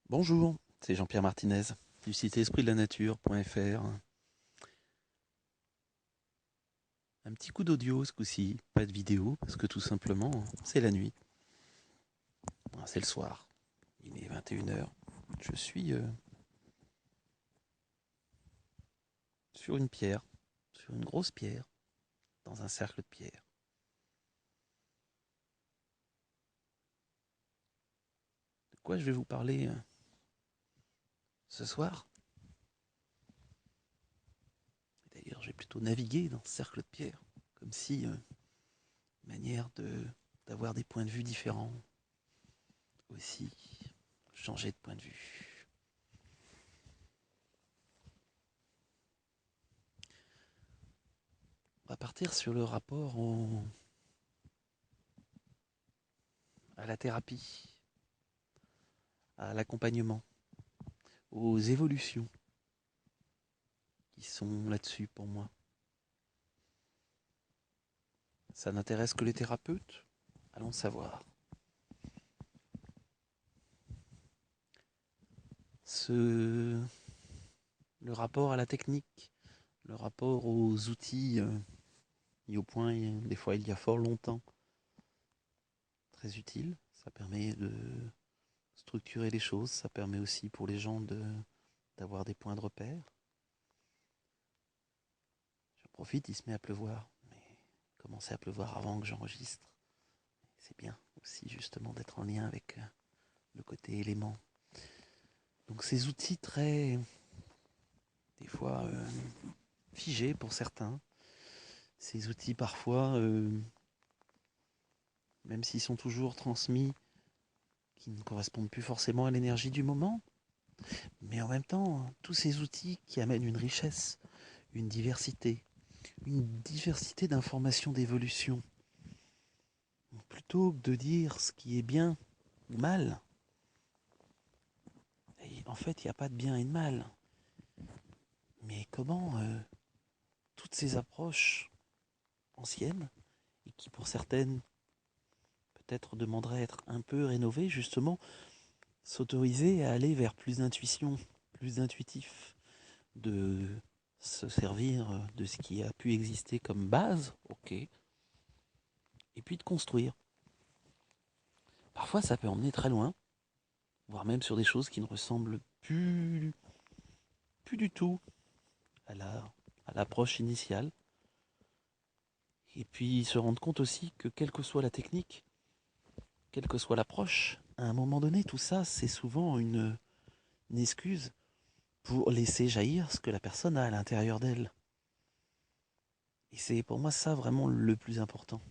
Bonjour, c'est Jean-Pierre Martinez du site espritdelanature.fr. Un petit coup d'audio ce coup-ci, pas de vidéo, parce que tout simplement, c'est la nuit. C'est le soir, il est 21h. Je suis sur une pierre, sur une grosse pierre, dans un cercle de pierre. De quoi je vais vous parler ce soir? D'ailleurs, j'ai plutôt navigué dans ce cercle de pierre, comme si, manière d'avoir des points de vue différents, aussi changer de point de vue. On va partir sur le rapport à la thérapie, à l'accompagnement, aux évolutions qui sont là-dessus pour moi. Ça n'intéresse que les thérapeutes? Allons savoir. Le rapport à la technique, le rapport aux outils mis au point des fois il y a fort longtemps, très utile. Ça permet de structurer les choses, ça permet aussi pour les gens d'avoir des points de repère. J'en profite, il se met à pleuvoir, mais il commençait à pleuvoir avant que j'enregistre. C'est bien aussi justement d'être en lien avec le côté élément. Donc ces outils très, des fois, figés pour certains, ces outils parfois, même s'ils sont toujours transmis, qui ne correspondent plus forcément à l'énergie du moment, mais en même temps, tous ces outils qui amènent une diversité, une diversité d'informations d'évolution. Plutôt que de dire ce qui est bien ou mal, et en fait, il n'y a pas de bien et de mal. Mais comment toutes ces approches anciennes, et qui pour certaines peut-être demanderaient à être un peu rénovées, justement, s'autoriser à aller vers plus d'intuition, plus d'intuitif, de se servir de ce qui a pu exister comme base, ok, et puis de construire. Parfois, ça peut emmener très loin, voire même sur des choses qui ne ressemblent plus du tout à l'approche initiale. Et puis se rendre compte aussi que quelle que soit la technique, quelle que soit l'approche, à un moment donné, tout ça, c'est souvent une excuse pour laisser jaillir ce que la personne a à l'intérieur d'elle. Et c'est pour moi ça vraiment le plus important.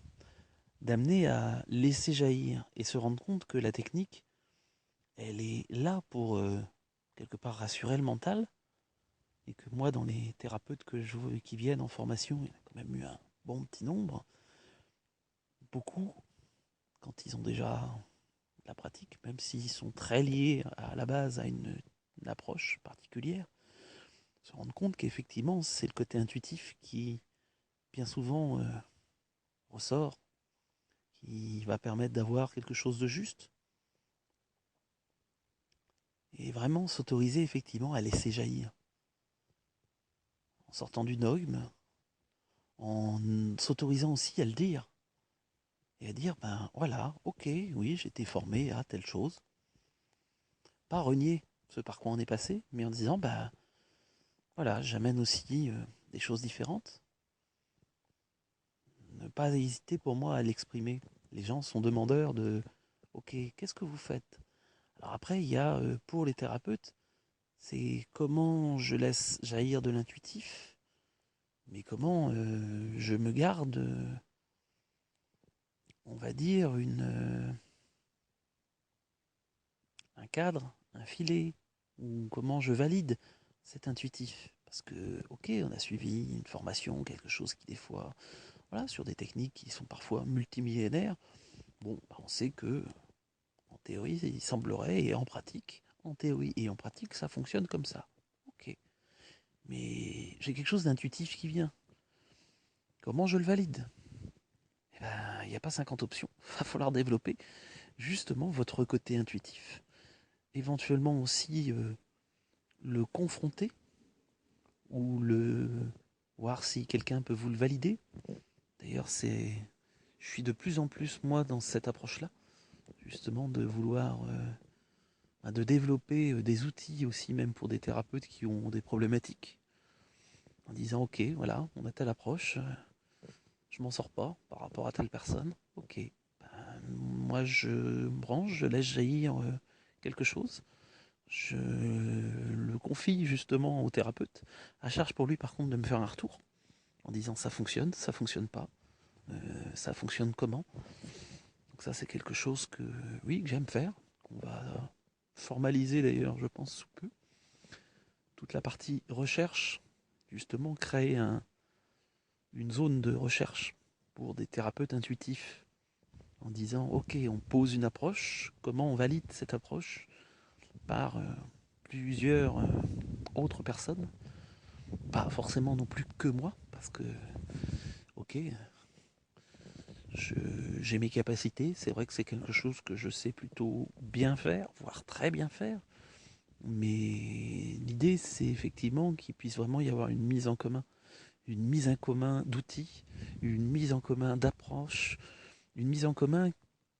D'amener à laisser jaillir et se rendre compte que la technique, elle est là pour quelque part rassurer le mental. Et que moi, dans les thérapeutes qui viennent en formation, il y en a quand même eu un bon petit nombre. Beaucoup, quand ils ont déjà la pratique, même s'ils sont très liés à la base à une approche particulière, se rendre compte qu'effectivement, c'est le côté intuitif qui, bien souvent, ressort, qui va permettre d'avoir quelque chose de juste. Et vraiment s'autoriser effectivement à laisser jaillir. En sortant du dogme, en s'autorisant aussi à le dire. Et à dire, ben voilà, ok, oui, j'ai été formé à telle chose. Pas renier ce par quoi on est passé, mais en disant, ben voilà, j'amène aussi des choses différentes. Ne pas hésiter pour moi à l'exprimer. Les gens sont demandeurs de, ok, qu'est-ce que vous faites? Alors après, il y a pour les thérapeutes, c'est comment je laisse jaillir de l'intuitif, mais comment je me garde, on va dire, un cadre, un filet, ou comment je valide cet intuitif. Parce que, ok, on a suivi une formation, quelque chose qui des fois, voilà, sur des techniques qui sont parfois multimillénaires. Bon, bah, on sait que, en théorie, il semblerait, et en pratique, en théorie et en pratique, ça fonctionne comme ça. Ok. Mais j'ai quelque chose d'intuitif qui vient. Comment je le valide? Eh ben, il n'y a pas 50 options. Il va falloir développer justement votre côté intuitif. éventuellement aussi le confronter ou le voir si quelqu'un peut vous le valider. D'ailleurs, je suis de plus en plus moi dans cette approche-là, justement de vouloir de développer des outils aussi même pour des thérapeutes qui ont des problématiques, en disant ok, voilà, on a telle approche, je m'en sors pas par rapport à telle personne, ok, moi je branche, je laisse jaillir quelque chose, je le confie justement au thérapeute, à charge pour lui par contre de me faire un retour, en disant ça fonctionne pas, ça fonctionne comment. Donc ça c'est quelque chose que oui que j'aime faire, qu'on va formaliser d'ailleurs je pense sous peu. Toute la partie recherche, justement créer une zone de recherche pour des thérapeutes intuitifs en disant ok on pose une approche, comment on valide cette approche par plusieurs autres personnes, pas forcément non plus que moi parce que ok j'ai mes capacités, c'est vrai que c'est quelque chose que je sais plutôt bien faire, voire très bien faire, mais l'idée c'est effectivement qu'il puisse vraiment y avoir une mise en commun d'outils, une mise en commun d'approches, une mise en commun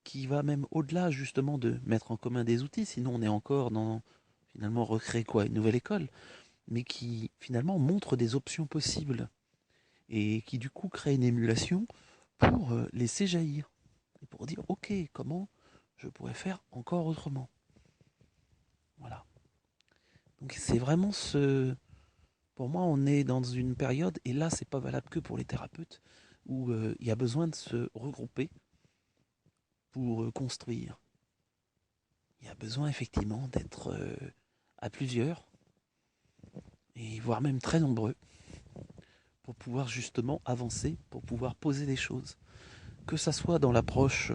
qui va même au-delà justement de mettre en commun des outils, sinon on est encore dans finalement recréer quoi, une nouvelle école, mais qui finalement montre des options possibles et qui du coup crée une émulation pour laisser jaillir et pour dire ok comment je pourrais faire encore autrement. Voilà. Donc c'est vraiment pour moi on est dans une période et là c'est pas valable que pour les thérapeutes où il y a besoin de se regrouper pour construire. Il y a besoin effectivement d'être à plusieurs et voire même très nombreux pour pouvoir justement avancer, pour pouvoir poser des choses. Que ça soit dans l'approche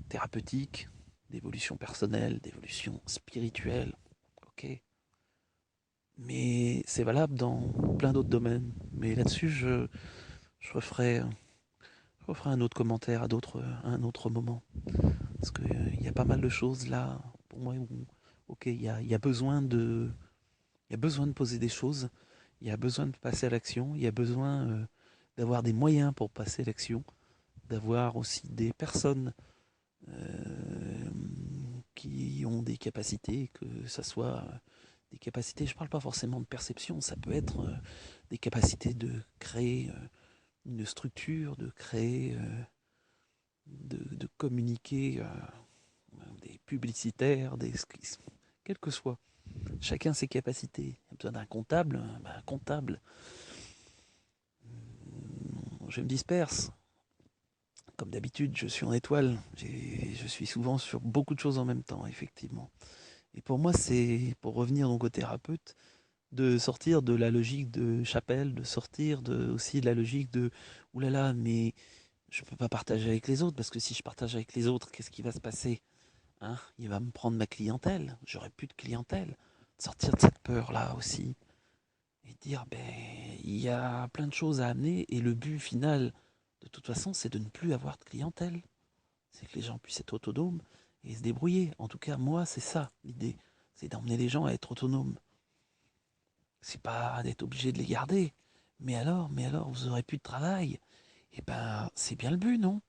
thérapeutique, d'évolution personnelle, d'évolution spirituelle, ok. Mais c'est valable dans plein d'autres domaines. Mais là-dessus, je referai, je referai un autre commentaire à un autre moment. Parce qu'il y a pas mal de choses là, pour moi, où ok, il y a besoin il y a besoin de poser des choses, il y a besoin de passer à l'action, il y a besoin d'avoir des moyens pour passer à l'action, d'avoir aussi des personnes qui ont des capacités, que ça soit des capacités, je ne parle pas forcément de perception, ça peut être des capacités de créer une structure, de créer, de communiquer des publicitaires, quel que soit. Chacun ses capacités. Il y a besoin d'un comptable, un comptable. Je me disperse. Comme d'habitude, je suis en étoile. Je suis souvent sur beaucoup de choses en même temps, effectivement. Et pour moi, c'est, pour revenir donc au thérapeute, de sortir de la logique de chapelle, de sortir aussi de la logique de oulala, mais je ne peux pas partager avec les autres, parce que si je partage avec les autres, qu'est-ce qui va se passer, hein? Il va me prendre ma clientèle, j'aurai plus de clientèle. Sortir de cette peur-là aussi, et dire, ben, il y a plein de choses à amener, et le but final, de toute façon, c'est de ne plus avoir de clientèle. C'est que les gens puissent être autonomes et se débrouiller. En tout cas, moi, c'est ça l'idée, c'est d'emmener les gens à être autonomes. C'est pas d'être obligé de les garder. Mais alors, vous aurez plus de travail. Et ben, c'est bien le but, non?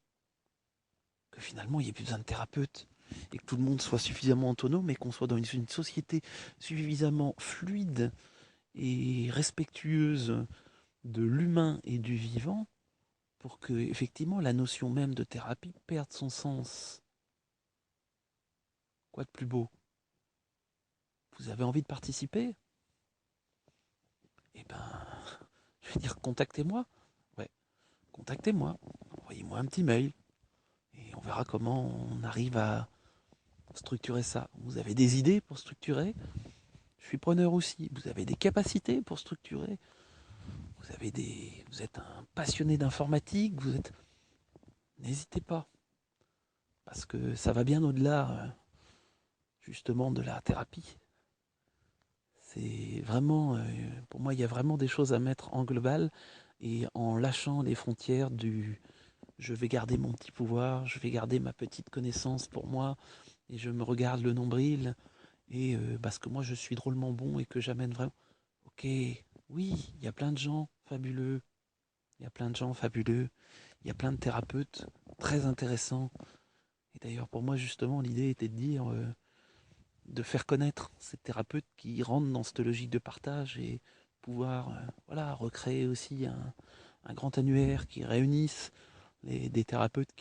Que finalement, il n'y ait plus besoin de thérapeute. Et que tout le monde soit suffisamment autonome et qu'on soit dans une société suffisamment fluide et respectueuse de l'humain et du vivant pour que, effectivement, la notion même de thérapie perde son sens. Quoi de plus beau? Vous avez envie de participer? Eh ben, je vais dire contactez-moi. Ouais, contactez-moi. Envoyez-moi un petit mail. Et on verra comment on arrive à structurer ça. Vous avez des idées pour structurer? Je suis preneur aussi. Vous avez des capacités pour structurer? Vous êtes un passionné d'informatique? N'hésitez pas. Parce que ça va bien au-delà, justement, de la thérapie. C'est vraiment, pour moi, il y a vraiment des choses à mettre en global et en lâchant les frontières du je vais garder mon petit pouvoir, je vais garder ma petite connaissance pour moi, et je me regarde le nombril, et parce que moi je suis drôlement bon et que j'amène vraiment. Ok, oui, il y a plein de gens fabuleux, il y a plein de gens fabuleux, il y a plein de thérapeutes très intéressants. Et d'ailleurs, pour moi, justement, l'idée était de dire, de faire connaître ces thérapeutes qui rentrent dans cette logique de partage et pouvoir voilà, recréer aussi un grand annuaire qui réunisse des thérapeutes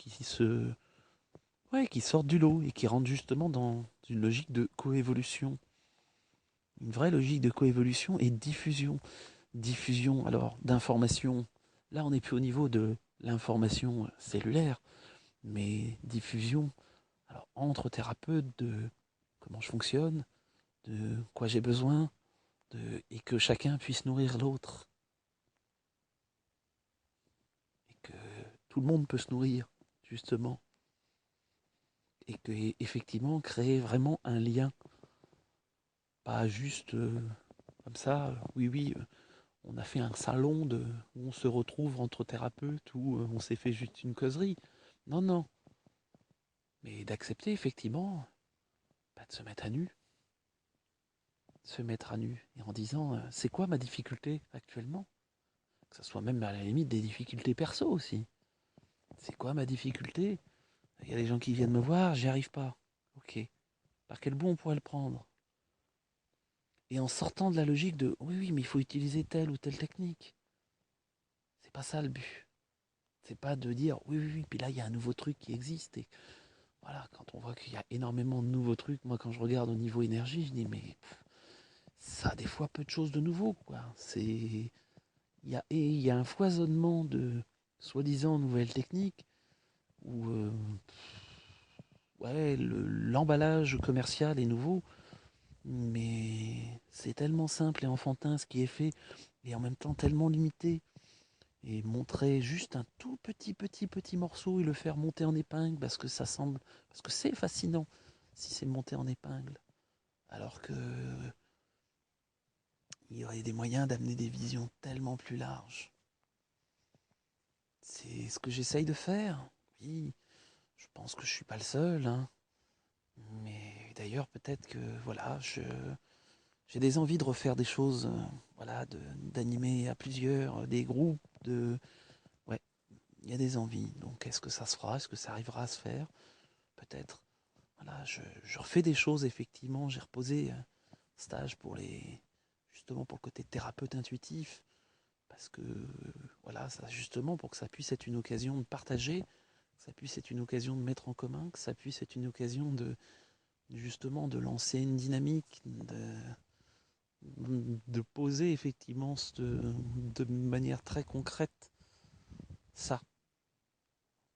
ouais, qui sortent du lot et qui rentrent justement dans une logique de coévolution. Une vraie logique de coévolution et de diffusion. Diffusion alors d'informations. Là, on n'est plus au niveau de l'information cellulaire, mais diffusion alors entre thérapeutes de comment je fonctionne, de quoi j'ai besoin, et que chacun puisse nourrir l'autre, et que tout le monde peut se nourrir, justement, et que effectivement créer vraiment un lien, pas juste comme ça, oui, oui, on a fait un salon où on se retrouve entre thérapeutes, où on s'est fait juste une causerie. Non, non, mais d'accepter effectivement de se mettre à nu, se mettre à nu, et en disant c'est quoi ma difficulté actuellement, que ce soit même à la limite des difficultés perso aussi. C'est quoi ma difficulté? Il y a des gens qui viennent me voir, j'y arrive pas. Ok. Par quel bout on pourrait le prendre? Et en sortant de la logique de oui, oui, mais il faut utiliser telle ou telle technique. C'est pas ça le but. C'est pas de dire oui, oui, oui, puis là il y a un nouveau truc qui existe. Et voilà, quand on voit qu'il y a énormément de nouveaux trucs, moi quand je regarde au niveau énergie, je dis mais ça a des fois peu de choses de nouveau, quoi. Il y a un foisonnement de soi-disant nouvelles techniques où ouais, l'emballage commercial est nouveau, mais c'est tellement simple et enfantin ce qui est fait, et en même temps tellement limité. Et montrer juste un tout petit morceau et le faire monter en épingle parce que ça semble, parce que c'est fascinant si c'est monté en épingle. Alors que il y aurait des moyens d'amener des visions tellement plus larges. C'est ce que j'essaye de faire. Oui, je pense que je suis pas le seul, hein. Mais d'ailleurs, peut-être que voilà, j'ai des envies de refaire des choses, voilà, d'animer à plusieurs, des groupes, ouais, il y a des envies. Donc, est-ce que ça se fera? Est-ce que ça arrivera à se faire? Peut-être. Voilà, je refais des choses, effectivement. J'ai reposé un stage justement pour le côté thérapeute intuitif. Parce que, voilà, ça, justement, pour que ça puisse être une occasion de partager, que ça puisse être une occasion de mettre en commun, que ça puisse être une occasion justement, de lancer une dynamique, de poser effectivement de manière très concrète ça.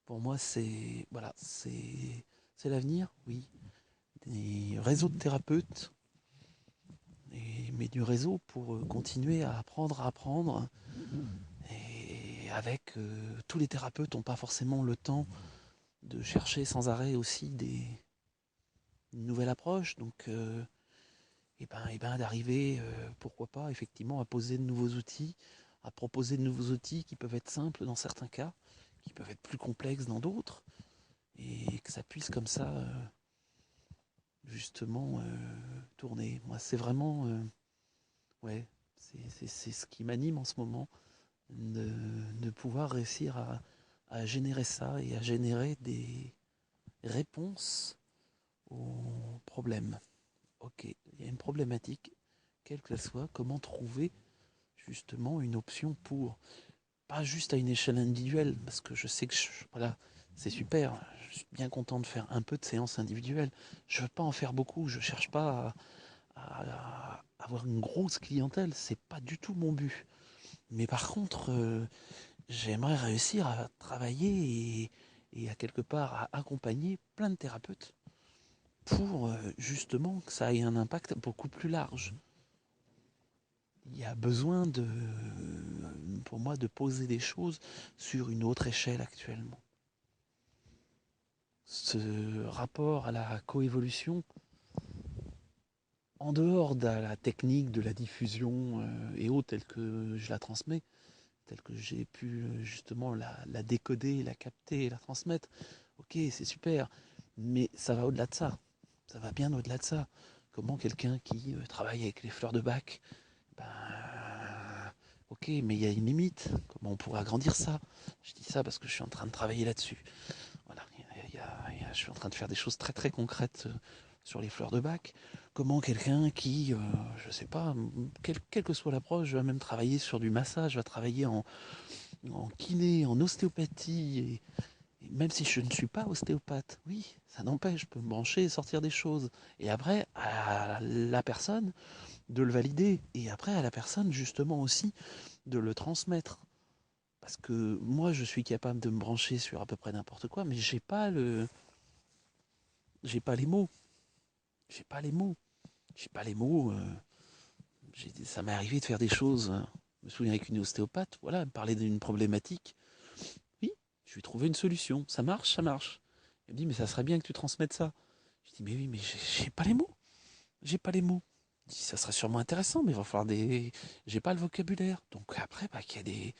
Pour moi, c'est voilà, c'est l'avenir, oui. Des réseaux de thérapeutes, mais du réseau pour continuer à apprendre. Et avec tous les thérapeutes n'ont pas forcément le temps de chercher sans arrêt aussi une nouvelle approche. Donc, et ben d'arriver, pourquoi pas, effectivement, à poser de nouveaux outils, à proposer de nouveaux outils qui peuvent être simples dans certains cas, qui peuvent être plus complexes dans d'autres, et que ça puisse comme ça, justement, tourner. Moi, c'est vraiment, ouais, c'est ce qui m'anime en ce moment, de pouvoir réussir à générer ça et à générer des réponses aux problèmes. Ok, il y a une problématique, quelle qu'elle soit, comment trouver justement une option pour, pas juste à une échelle individuelle, parce que je sais que voilà, c'est super, je suis bien content de faire un peu de séances individuelles, je ne veux pas en faire beaucoup, je ne cherche pas à avoir une grosse clientèle, c'est pas du tout mon but. Mais par contre, j'aimerais réussir à travailler et à quelque part à accompagner plein de thérapeutes pour justement que ça ait un impact beaucoup plus large. Il y a besoin pour moi, de poser des choses sur une autre échelle actuellement. Ce rapport à la coévolution, en dehors de la technique de la diffusion et autres, telle que je la transmets, telle que j'ai pu justement la décoder, la capter et la transmettre, ok, c'est super, mais ça va au-delà de ça. Ça va bien au-delà de ça. Comment quelqu'un qui travaille avec les fleurs de bac, ben, ok, mais il y a une limite. Comment on pourrait agrandir ça? Je dis ça parce que je suis en train de travailler là-dessus. Voilà, je suis en train de faire des choses très très concrètes sur les fleurs de bac. Comment quelqu'un qui, je sais pas, quelle que soit l'approche, va même travailler sur du massage, va travailler en kiné, en ostéopathie, et même si je ne suis pas ostéopathe, oui, ça n'empêche, je peux me brancher et sortir des choses. Et après, à la personne de le valider, et après à la personne justement aussi de le transmettre. Parce que moi, je suis capable de me brancher sur à peu près n'importe quoi, mais j'ai pas les mots. J'ai pas les mots. J'ai pas les mots. Ça m'est arrivé de faire des choses. Je me souviens avec une ostéopathe, voilà, elle me parlait d'une problématique. Oui, je lui ai trouvé une solution. Ça marche, ça marche. Elle me dit, mais ça serait bien que tu transmettes ça. Je dis, mais oui, mais j'ai pas les mots. J'ai pas les mots. Je dis, ça serait sûrement intéressant, mais il va falloir des. J'ai pas le vocabulaire. Donc après, bah, qu'il y a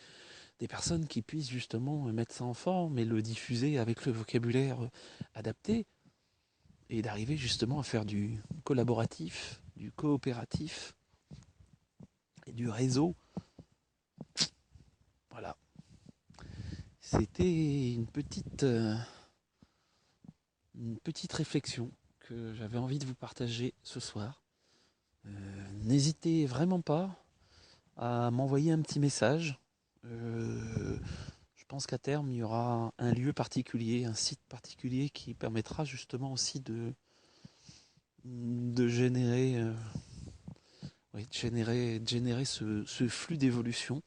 des personnes qui puissent justement mettre ça en forme et le diffuser avec le vocabulaire adapté et d'arriver justement à faire du collaboratif, du coopératif et du réseau. Voilà. C'était une petite réflexion que j'avais envie de vous partager ce soir. N'hésitez vraiment pas à m'envoyer un petit message. Je pense qu'à terme, il y aura un lieu particulier, un site particulier qui permettra justement aussi de générer, oui, de générer ce flux d'évolution.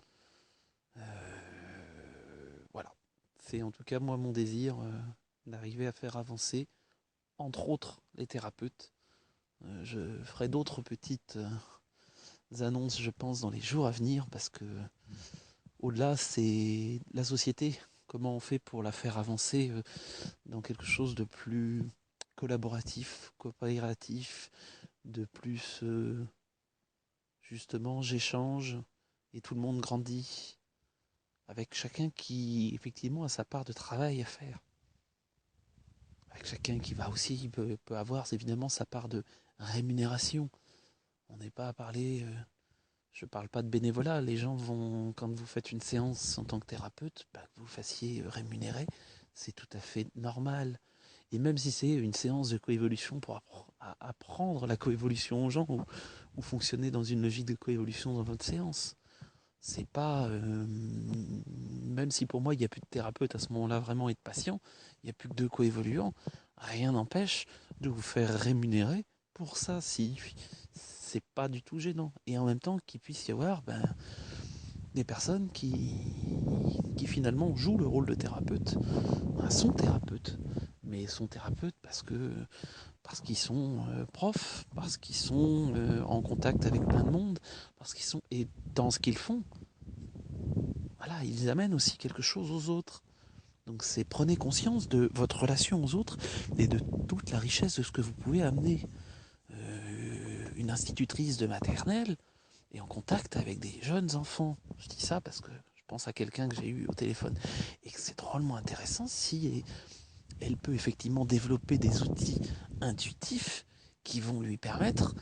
Voilà. C'est en tout cas moi mon désir d'arriver à faire avancer, entre autres, les thérapeutes. Je ferai d'autres petites annonces, je pense, dans les jours à venir, parce que au-delà, c'est la société. Comment on fait pour la faire avancer dans quelque chose de plus collaboratif, coopératif, de plus justement j'échange et tout le monde grandit avec chacun qui effectivement a sa part de travail à faire. Avec chacun qui va aussi peut avoir évidemment sa part de rémunération. On n'est pas à parler, je ne parle pas de bénévolat, les gens vont, quand vous faites une séance en tant que thérapeute, bah, que vous fassiez rémunérer, c'est tout à fait normal. Et même si c'est une séance de coévolution pour apprendre la coévolution aux gens ou fonctionner dans une logique de coévolution dans votre séance, c'est pas. Même si pour moi il n'y a plus de thérapeute à ce moment-là vraiment et de patient, il n'y a plus que deux coévoluants, rien n'empêche de vous faire rémunérer pour ça si c'est pas du tout gênant. Et en même temps qu'il puisse y avoir des personnes qui finalement jouent le rôle de thérapeute, sont thérapeutes, mais sont thérapeutes parce qu'ils sont profs, parce qu'ils sont en contact avec plein de monde, parce qu'ils sont et dans ce qu'ils font, voilà, ils amènent aussi quelque chose aux autres. Donc c'est prenez conscience de votre relation aux autres et de toute la richesse de ce que vous pouvez amener. Une institutrice de maternelle est en contact avec des jeunes enfants. Je dis ça parce que je pense à quelqu'un que j'ai eu au téléphone et que c'est drôlement intéressant si elle peut effectivement développer des outils intuitifs qui vont lui permettre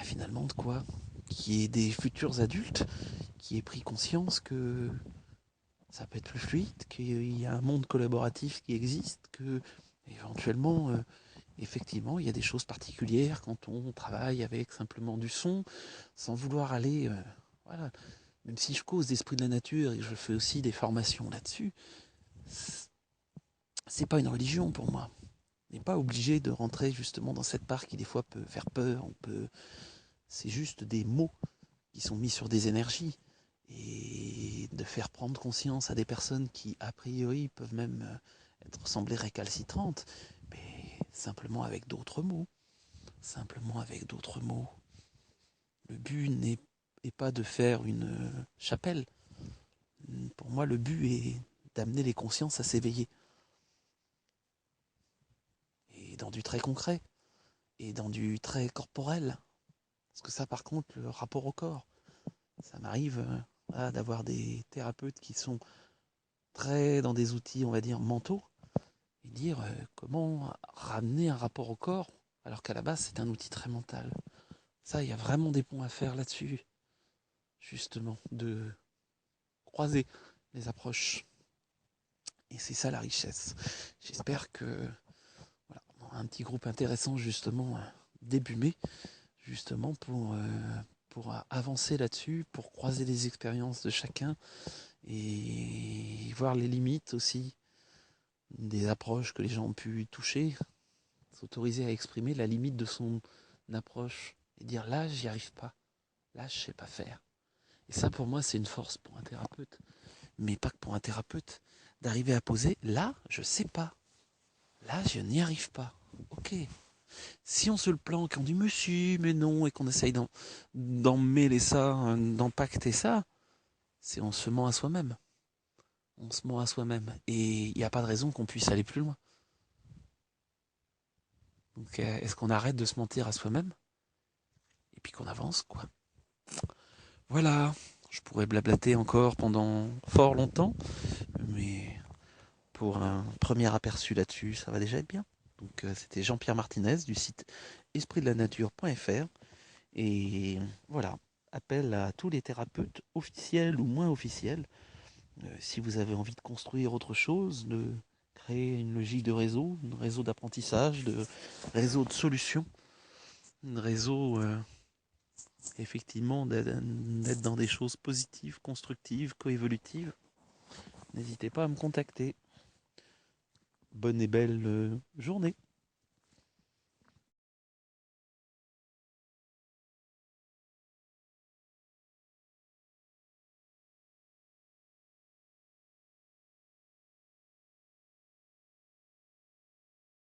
finalement de quoi? Qui est des futurs adultes qui aient pris conscience que ça peut être plus fluide, qu'il y a un monde collaboratif qui existe, que éventuellement, effectivement, il y a des choses particulières quand on travaille avec simplement du son, sans vouloir aller, voilà. Même si je cause d'esprit de la nature et que je fais aussi des formations là-dessus, c'est pas une religion pour moi. On n'est pas obligé de rentrer justement dans cette part qui des fois peut faire peur. C'est juste des mots qui sont mis sur des énergies et de faire prendre conscience à des personnes qui, a priori, peuvent même être semblées récalcitrantes, mais simplement avec d'autres mots. Simplement avec d'autres mots. Le but n'est pas de faire une chapelle. Pour moi, le but est d'amener les consciences à s'éveiller. Et dans du très concret. Et dans du très corporel. Parce que ça, par contre, le rapport au corps. Ça m'arrive d'avoir des thérapeutes qui sont très dans des outils, on va dire, mentaux, et dire comment ramener un rapport au corps alors qu'à la base c'est un outil très mental. Ça, il y a vraiment des ponts à faire là-dessus, justement, de croiser les approches. Et c'est ça la richesse. J'espère que voilà, on aura un petit groupe intéressant justement début mai, justement pour avancer là-dessus, pour croiser les expériences de chacun et voir les limites aussi des approches que les gens ont pu toucher, s'autoriser à exprimer la limite de son approche et dire là j'y arrive pas, là je sais pas faire. Et ça pour moi c'est une force pour un thérapeute, mais pas que pour un thérapeute, d'arriver à poser là je sais pas, là je n'y arrive pas. Ok. Si on se le planque, on dit mais si, mais non, et qu'on essaye d'en mêler ça, d'empacter ça, c'est on se ment à soi-même. On se ment à soi-même. Et il n'y a pas de raison qu'on puisse aller plus loin. Donc est-ce qu'on arrête de se mentir à soi-même et puis qu'on avance, quoi. Voilà, je pourrais blablater encore pendant fort longtemps, mais pour un premier aperçu là-dessus, ça va déjà être bien. Donc c'était Jean-Pierre Martinez du site espritdelanature.fr. Et voilà, appel à tous les thérapeutes officiels ou moins officiels. Si vous avez envie de construire autre chose, de créer une logique de réseau, un réseau d'apprentissage, de réseau de solutions, un réseau effectivement d'être dans des choses positives, constructives, coévolutives, n'hésitez pas à me contacter. Bonne et belle journée.